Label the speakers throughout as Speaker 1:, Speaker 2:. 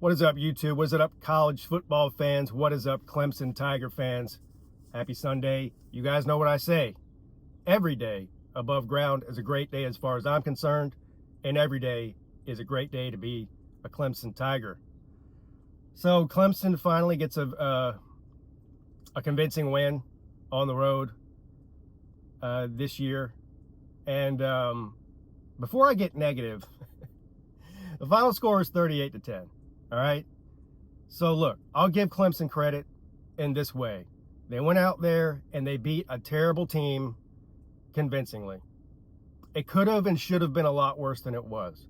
Speaker 1: What is up, YouTube? What is up, college football fans? What is up, Clemson Tiger fans? Happy Sunday. You guys know what I say. Every day above ground is a great day as far as I'm concerned, and every day is a great day to be a Clemson Tiger. So Clemson finally gets a convincing win on the road this year. And before I get negative, the final score is 38-10. All right. So look, I'll give Clemson credit in this way. They went out there and they beat a terrible team convincingly. It could have and should have been a lot worse than it was.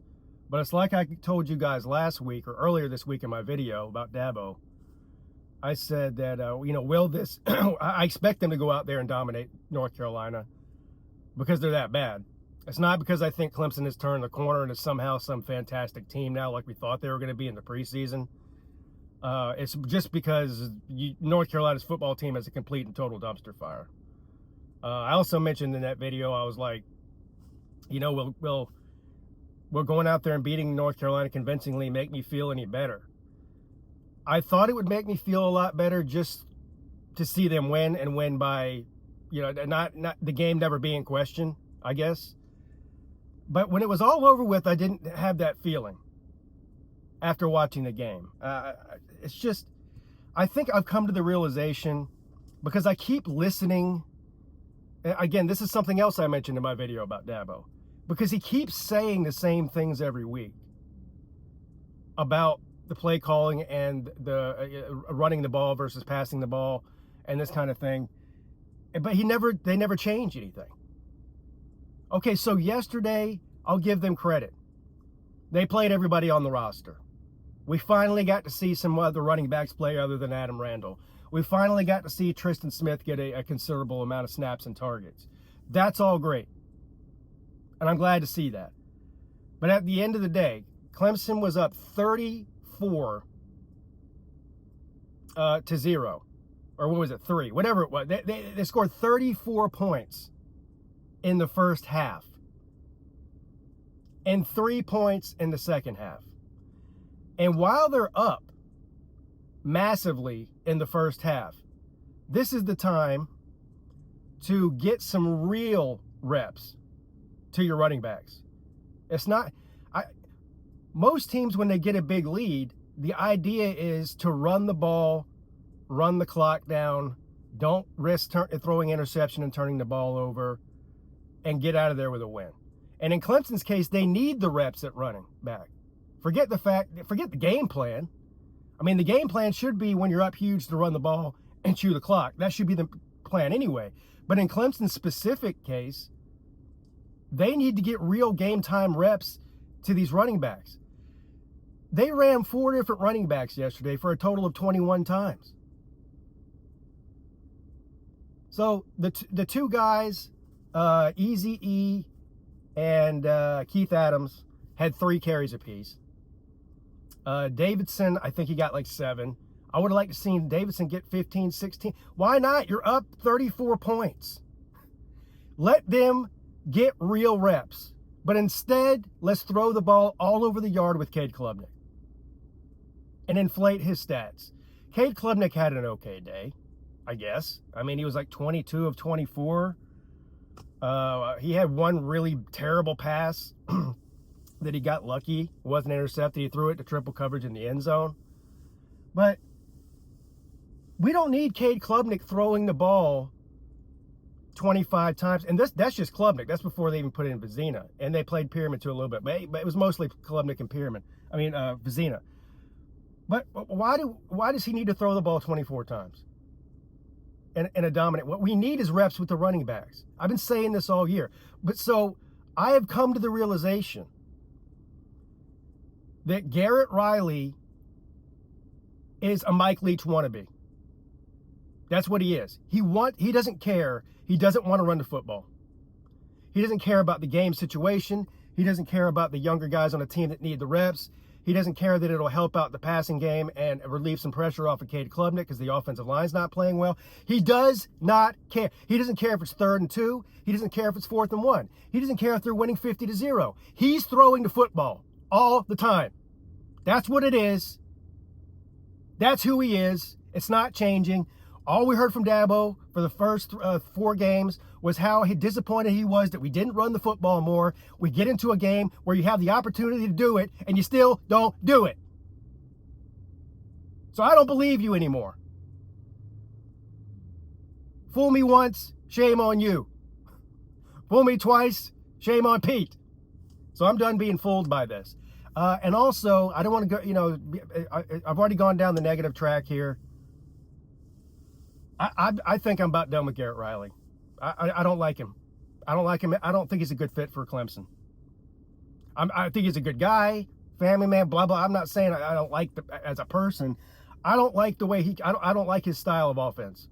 Speaker 1: But it's like I told you guys last week or earlier this week in my video about Dabo. I said that, will this, I expect them to go out there and dominate North Carolina because they're that bad. It's not because I think Clemson has turned the corner and is somehow some fantastic team now like we thought they were going to be in the preseason. It's just because North Carolina's football team is a complete and total dumpster fire. I also mentioned in that video, I was like, we're going out there and beating North Carolina convincingly make me feel any better. I thought it would make me feel a lot better just to see them win and win by, not the game never being questioned, I guess. But when it was all over with, I didn't have that feeling after watching the game. It's just, I think I've come to the realization because I keep listening. Again, this is something else I mentioned in my video about Dabo, because he keeps saying the same things every week about the play calling and the running the ball versus passing the ball and this kind of thing. But they never change anything. Okay, so yesterday, I'll give them credit. They played everybody on the roster. We finally got to see some other running backs play other than Adam Randall. We finally got to see Tristan Smith get a considerable amount of snaps and targets. That's all great. And I'm glad to see that. But at the end of the day, Clemson was up 34 to 0. Or what was it, 3? Whatever it was. They scored 34 points in the first half and 3 points in the second half. And while they're up massively in the first half, this is the time to get some real reps to your running backs. It's not, most teams when they get a big lead, the idea is to run the ball, run the clock down, don't risk throwing interception and turning the ball over, and get out of there with a win. And in Clemson's case, they need the reps at running back. Forget the game plan. I mean, the game plan should be when you're up huge to run the ball and chew the clock. That should be the plan anyway. But in Clemson's specific case, they need to get real game time reps to these running backs. They ran 4 different running backs yesterday for a total of 21 times. So the two guys, Easy E and Keith Adams, had 3 carries apiece. Davidson, I think he got like 7. I would have liked to see Davidson get 15, 16. Why not? You're up 34 points. Let them get real reps. But instead, let's throw the ball all over the yard with Cade Klubnik and inflate his stats. Cade Klubnik had an okay day, I guess. I mean, he was like 22 of 24. He had one really terrible pass that he got lucky. It wasn't intercepted. He threw it to triple coverage in the end zone. But we don't need Cade Klubnik throwing the ball 25 times. And that's just Klubnik. That's before they even put in Vizina. And they played Pyramid too a little bit. But it was mostly Klubnik and Vizina. But why does he need to throw the ball 24 times? In a dominant, what we need is reps with the running backs. I've been saying this all year. But so I have come to the realization that Garrett Riley is a Mike Leach wannabe. That's what he is. He doesn't care. He doesn't want to run the football. He doesn't care about the game situation. He doesn't care about the younger guys on the team that need the reps. He doesn't care that it'll help out the passing game and relieve some pressure off of Cade Klubnik because the offensive line's not playing well. He does not care. He doesn't care if it's 3rd and 2. He doesn't care if it's 4th and 1. He doesn't care if they're winning 50-0. He's throwing the football all the time. That's what it is. That's who he is. It's not changing. All we heard from Dabo for the first 4 games was how disappointed he was that we didn't run the football more. We get into a game where you have the opportunity to do it, and you still don't do it. So I don't believe you anymore. Fool me once, shame on you. Fool me twice, shame on Pete. So I'm done being fooled by this. And also, I don't want to go, I've already gone down the negative track here. I think I'm about done with Garrett Riley. I don't like him. I don't like him. I don't think he's a good fit for Clemson. I think he's a good guy, family man, blah, blah. I'm not saying I don't like as a person. I don't like the way I don't like his style of offense.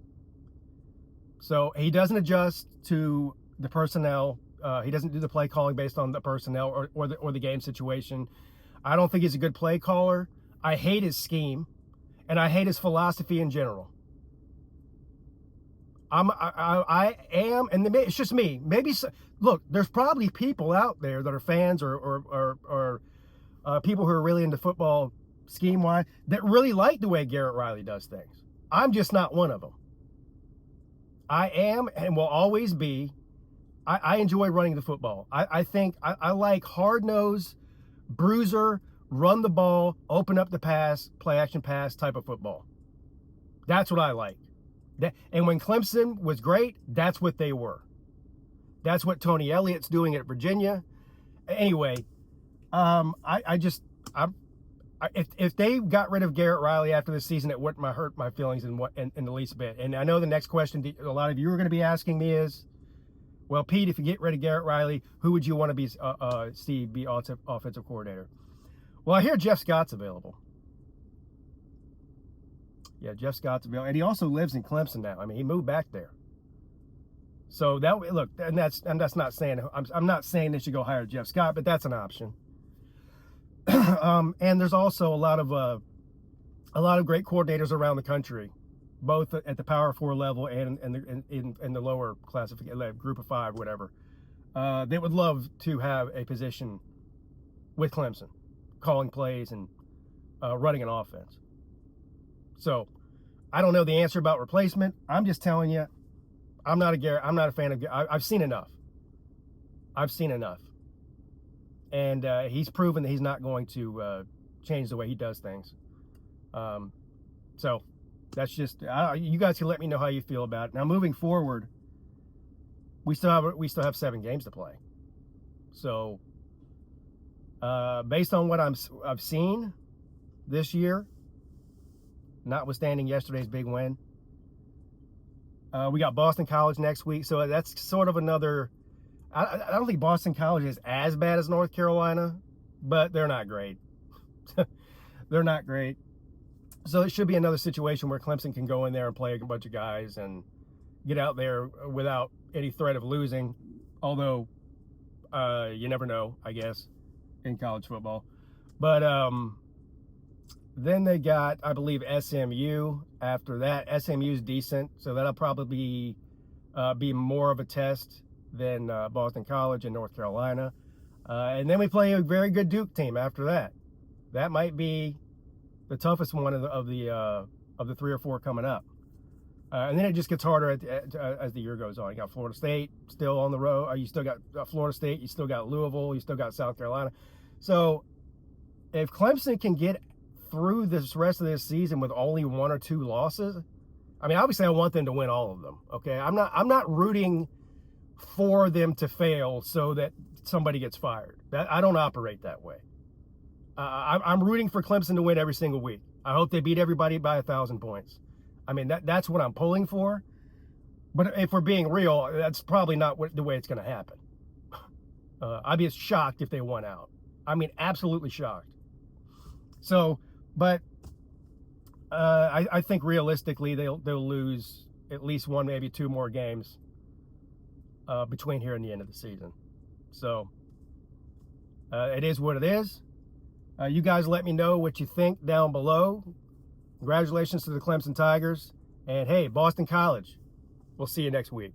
Speaker 1: So he doesn't adjust to the personnel. He doesn't do the play calling based on the personnel or the game situation. I don't think he's a good play caller. I hate his scheme, and I hate his philosophy in general. I am, and it's just me. Maybe look, there's probably people out there that are fans or people who are really into football scheme-wise that really like the way Garrett Riley does things. I'm just not one of them. I am and will always be. I enjoy running the football. I think I like hard-nosed, bruiser, run the ball, open up the pass, play action pass type of football. That's what I like. And when Clemson was great, that's what they were. That's what Tony Elliott's doing at Virginia. Anyway, if they got rid of Garrett Riley after this season, it wouldn't hurt my feelings in the least bit. And I know the next question a lot of you are going to be asking me is, well, Pete, if you get rid of Garrett Riley, who would you want to be offensive coordinator? Well, I hear Jeff Scott's available. Yeah, Jeff Scott's available, and he also lives in Clemson now. I mean, he moved back there. So that's not saying I'm not saying they should go hire Jeff Scott, but that's an option. And there's also a lot of great coordinators around the country, both at the Power 4 level and in the lower classification, Group of 5, whatever. They would love to have a position with Clemson, calling plays and running an offense. So I don't know the answer about replacement. I'm just telling you, I'm not a fan of Garrett. I've seen enough. And he's proven that he's not going to change the way he does things. So that's just, you guys can let me know how you feel about it. Now, moving forward, we still have 7 games to play. So based on what I've seen this year, notwithstanding yesterday's big win, we got Boston College next week. So that's sort of another, I don't think Boston College is as bad as North Carolina, but they're not great. They're not great. So it should be another situation where Clemson can go in there and play a bunch of guys and get out there without any threat of losing. Although you never know, I guess, in college football. But then they got, I believe, SMU after that. SMU's decent, so that'll probably be more of a test than Boston College and North Carolina. And then we play a very good Duke team after that. That might be the toughest one of the 3 or 4 coming up. And then it just gets harder as the year goes on. You got Florida State still on the road. You still got Florida State. You still got Louisville. You still got South Carolina. So if Clemson can get through this rest of this season with only 1 or 2 losses, I mean, obviously I want them to win all of them. Okay, I'm not rooting for them to fail so that somebody gets fired. I don't operate that way. I'm rooting for Clemson to win every single week. I hope they beat everybody by 1,000 points. I mean, that's what I'm pulling for. But if we're being real, that's probably not the way it's going to happen. I'd be shocked if they won out. I mean, absolutely shocked. So, but I think realistically they'll lose at least 1, maybe 2 more games between here and the end of the season. So it is what it is. You guys let me know what you think down below. Congratulations to the Clemson Tigers. And hey, Boston College, we'll see you next week.